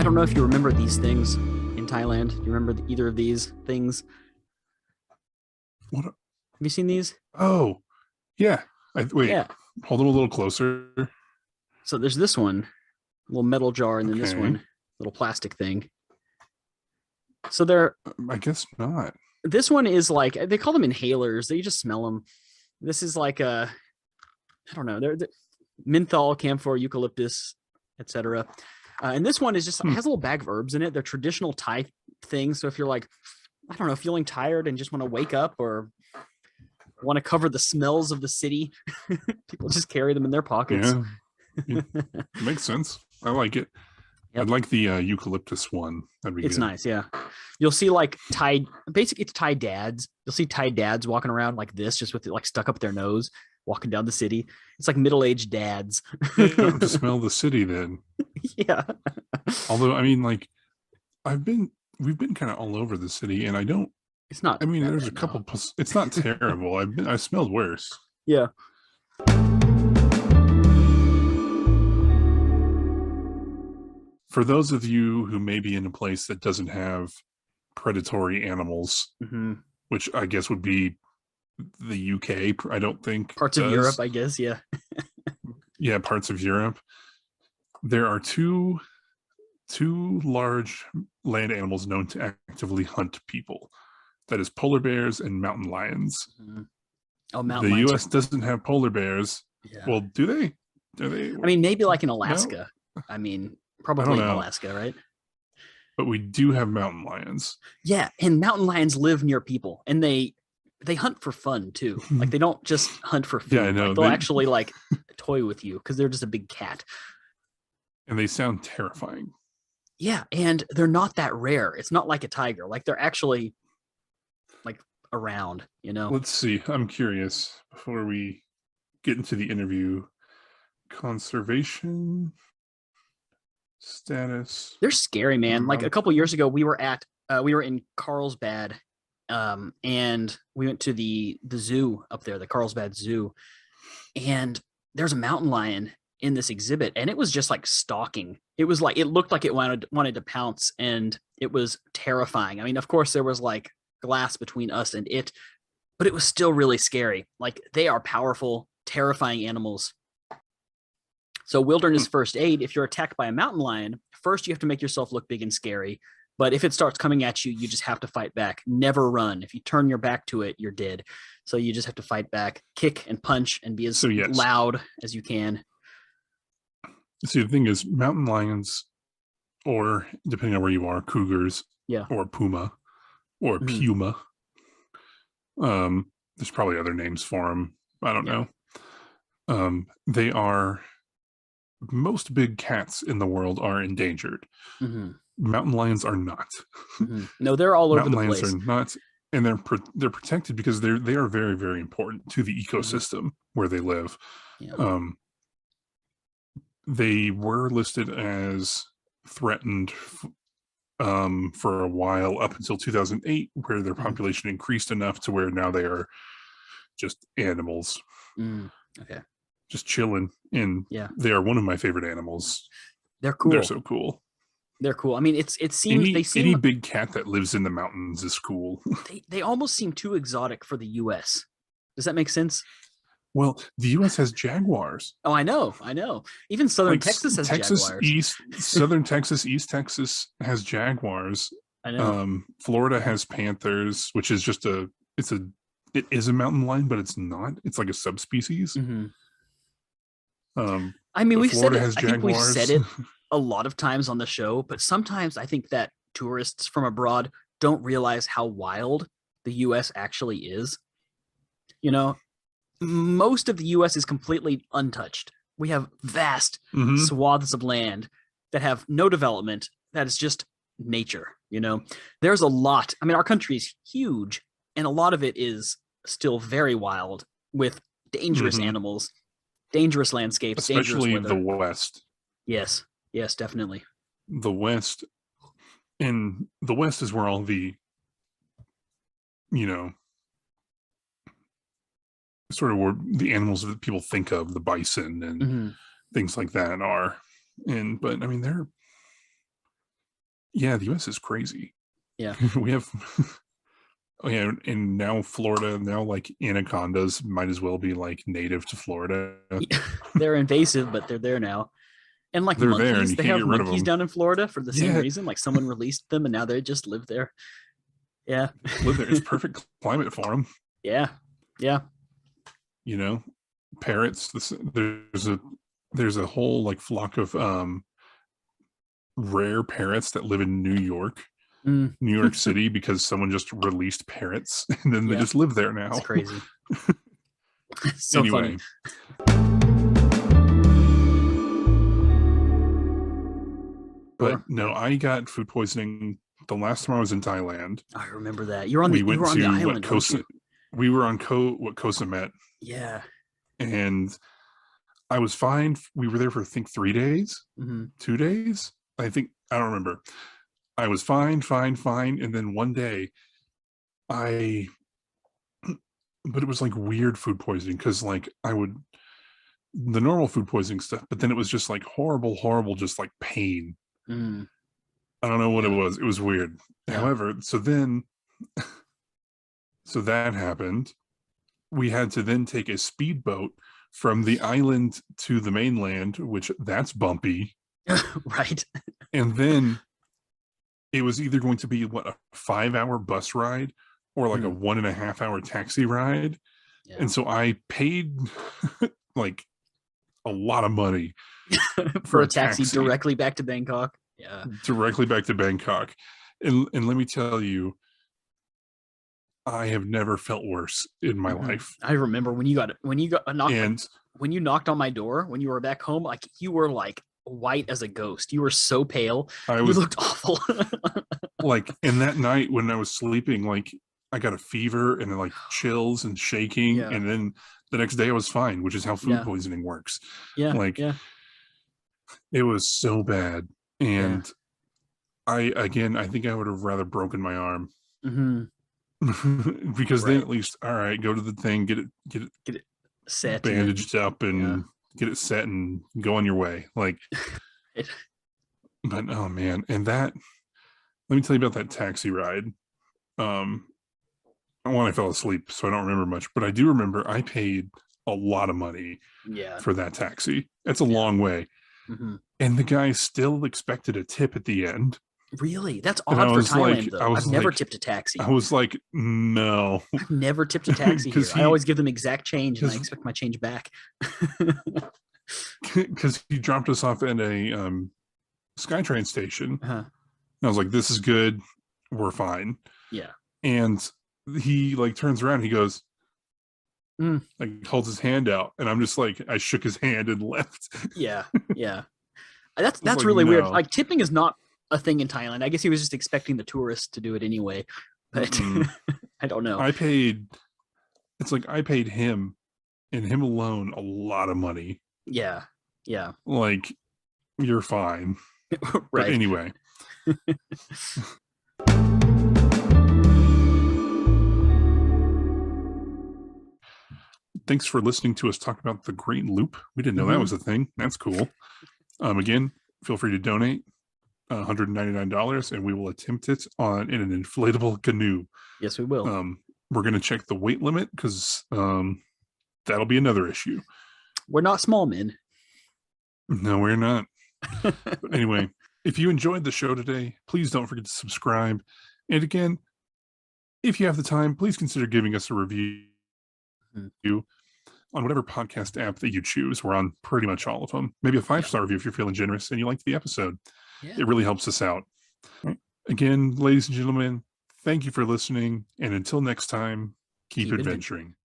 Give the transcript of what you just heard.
don't know if you remember these things in Thailand. Do you remember either of these things? What? Have you seen these? Oh, yeah. Wait, Yeah. hold them a little closer. So there's this one, little metal jar, and then this Okay. one, little plastic thing. So they're I guess not. this one is like they call them inhalers. They just smell them. This is like a I don't know. They're menthol, camphor, eucalyptus, etc. And this one is just Hmm. has a little bag of herbs in it. They're traditional Thai things. So if you're like, I don't know, feeling tired and just want to wake up or want to cover the smells of the city, people just carry them in their pockets. Yeah, it makes sense. I like it. Yep. I'd like the eucalyptus one. That'd be It's good. nice, yeah. You'll see like Thai, basically it's Thai dads. You'll see Thai dads walking around like this, just with it like stuck up their nose, walking down the city. It's like middle-aged dads. Yeah, you don't have to smell the city then. Yeah. Although, like, I've been, we've been kind of all over the city, and I don't. It's not that There's a bad, no. couple. It's not terrible. I smelled worse. Yeah. For those of you who may be in a place that doesn't have predatory animals, hmm which I guess would be the UK, I don't think Parts of does. Europe, I guess. Yeah. Yeah, parts of Europe. There are two large land animals known to actively hunt people. That is polar bears and mountain lions. Mhm. Oh, mountain The lions. US doesn't have polar bears. Yeah. Well, do they? Do they? I mean, maybe like in No, Alaska. I mean, I probably don't in know. Alaska, right? But we do have mountain lions. Yeah, and mountain lions live near people, and they hunt for fun too. Like they don't just hunt for food. Yeah, I know. Like they'll actually like toy with you because they're just a big cat. And they sound terrifying. Yeah, and they're not that rare. It's not like a tiger. Like they're actually like around, you know. Let's see. I'm curious before we get into the interview. Conservation status. They're scary, man. Like a couple years ago, we were in Carlsbad, and we went to the zoo up there, the Carlsbad Zoo, and there's a mountain lion in this exhibit, and it was just like stalking. It was like it looked like it wanted to pounce, and it was terrifying. I mean, of course, there was like glass between us and it, but it was still really scary. Like they are powerful, terrifying animals. So wilderness first aid, if you're attacked by a mountain lion, first you have to make yourself look big and scary. But if it starts coming at you, you just have to fight back. Never run. If you turn your back to it, you're dead. So you just have to fight back, kick and punch, and be as loud as you can. See, the thing is, mountain lions, or depending on where you are, cougars, or puma, or puma. There's probably other names for them. I don't know. They are, most big cats in the world are endangered. Mountain lions are not. No, they're all over the place. Mountain lions are not, and they're protected because they are very, very important to the ecosystem where they live. They were listed as threatened for a while up until 2008, where their population increased enough to where now they are just animals. Okay. Just chilling, and they are one of my favorite animals. They're cool. They're so cool. They're cool. I mean, it seems any big cat that lives in the mountains is cool. They almost seem too exotic for the U.S. Does that make sense? Well, the U.S. has jaguars. Oh, I know. Even Southern Texas has jaguars. Southern Texas, East Texas has jaguars. I know. Florida has panthers, which is just it is a mountain lion, but it's not. It's like a subspecies. I mean, we've said it. I think we've said it a lot of times on the show, but sometimes I think that tourists from abroad don't realize how wild the U.S. actually is. You know, most of the U.S. is completely untouched. We have vast swaths of land that have no development. That is just nature. You know, there's a lot. I mean, our country is huge, and a lot of it is still very wild with dangerous animals, dangerous landscapes, especially dangerous weather. The West. Yes, definitely. The West, and the West is where all the, sort of where the animals that people think of, the bison and things like that are. But I mean, Yeah, the US is crazy. Yeah. We have oh yeah, and now Florida, now like anacondas might as well be like native to Florida. They're invasive, but they're there now. And like They're there and monkeys, you they can't have get rid of monkeys them. down in Florida for the same Yeah, reason. Like someone released them and now they just live there. Yeah. live there. It's perfect climate for them. Yeah. Yeah. You know, parrots. There's a whole like flock of rare parrots that live in New York, Mm, New York City, because someone just released parrots and then they yeah. just live there now. It's crazy. So Anyway, funny. but Sure. no, I got food poisoning the last time I was in Thailand. I remember that. You were on We the went to island, weren't you? We were on Koh Samet, Yeah. and I was fine. We were there for I think 3 days, Hmm. 2 days. I don't remember. I was fine, and then one day, I, but it was like weird food poisoning because like I would the normal food poisoning stuff, but then it was just like horrible, just like pain. Mm, I don't know what it yeah. was. It was weird. Yeah. However, so that happened. We had to then take a speedboat from the island to the mainland, which that's bumpy. Right. And then it was either going to be a 5-hour bus ride or like a 1.5-hour taxi ride. Yeah. And so I paid like a lot of money For a taxi directly back to Bangkok. Yeah. Directly back to Bangkok. And let me tell you, I have never felt worse in my life. I remember when you got knocked And when you knocked on my door when you were back home, like you were like white as a ghost. You were so pale. I You was looked awful. like, and that night when I was sleeping, like I got a fever and like chills and shaking. Yeah. And then the next day I was fine, which is how food Yeah. poisoning works. Yeah. Like Yeah. it was so bad. And I think I would have rather broken my arm. Hmm. Because then Right. at least, all right, go to the thing, get Get it set. bandaged up and get it set and go on your way. Like, but oh man, and that, let me tell you about that taxi ride. When I fell asleep, so I don't remember much, but I do remember I paid a lot of money for that taxi. That's a long way. Mm-hmm. And the guy still expected a tip at the end. Really? That's And odd I for was Thailand, like, though. I've never tipped a taxi. I was like, no. I've never tipped a taxi here. I always give them exact change, and I expect my change back. Because he dropped us off at a SkyTrain station. Uh-huh. And I was like, this is good. We're fine. Yeah. And he like turns around, he goes, like holds his hand out, and I'm just like, I shook his hand and left. Yeah. That's like, really weird. no. Like tipping is not a thing in Thailand. I guess he was just expecting the tourists to do it anyway. But I don't know. I paid him and him alone a lot of money. Yeah. Like, you're fine. Right. But anyway. Thanks for listening to us talk about the Great Loop. We didn't know that was a thing. That's cool. Again, feel free to donate $199 and we will attempt it in an inflatable canoe. Yes, we will. We're going to check the weight limit because that'll be another issue. We're not small men. No, we're not. But anyway, if you enjoyed the show today, please don't forget to subscribe. And again, if you have the time, please consider giving us a review on whatever podcast app that you choose. We're on pretty much all of them. Maybe a 5-star review if you're feeling generous and you liked the episode. Yeah. It really helps us out. Again, ladies and gentlemen, thank you for listening. And until next time, keep adventuring.